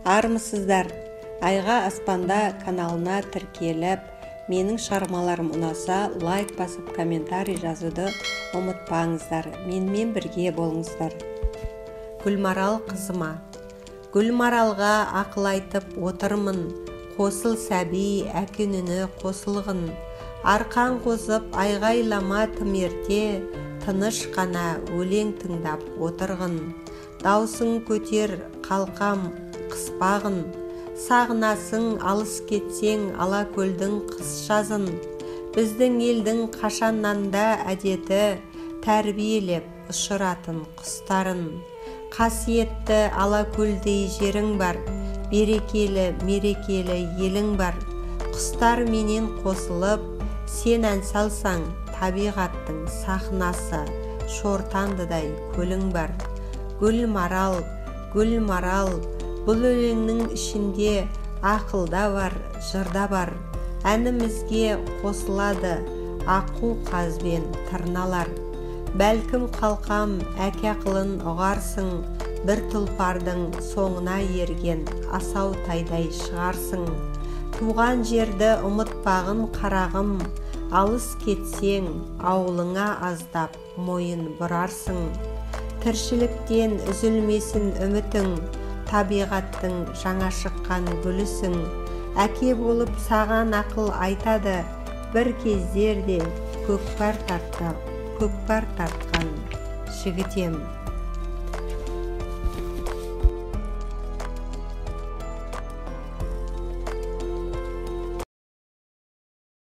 Армысыздар? Айға аспанда каналына тіркеліп, менің шығармаларым ұнаса, лайк басып, комментарий жазуды ұмытпаңыздар. Менімен бірге болыңыздар. Гүлмарал қызыма. Гүлмаралға ақыл айтып отырмын, қосыл сәби әкенүні қосылғын. Арқан қосып айғайлама тым ерте, тыныш қана өлең тыңдап отырғын. Даусың көтер қалқам қыспағын, сағынасың алыс кетсең ала көлдің қыс жазын. Біздің елдің қашаннан да әдеті тәрбиелеп ұшыратын құстарын. Қасиетті ала көлдей жерің бар, берекелі мерекелі елің бар. Құстар менен қосылып, сен ән салсаң, табиғаттың сахнасы, шортандыдай көлің бар. Гүлмарал, гүлмарал, бұл өлеңнің ішінде ақылда бар, жырда бар. Әнімізге қосылады аққу қазбен тырналар. Бәлкім қалқам әке ақылын ұғарсың, бір тұлпардың соңына ерген асау тайдай шығарсың. Туған жерді ұмытпағын қарағым, алыс кетсең ауылыңа аздап мойын бұрарсың. Тіршіліктен үзілмесін үмітің, табиғаттың жаңа шыққан гүлісің. Әке болып саған ақыл айтады, бір кездерде көкпар тартқан жігітем.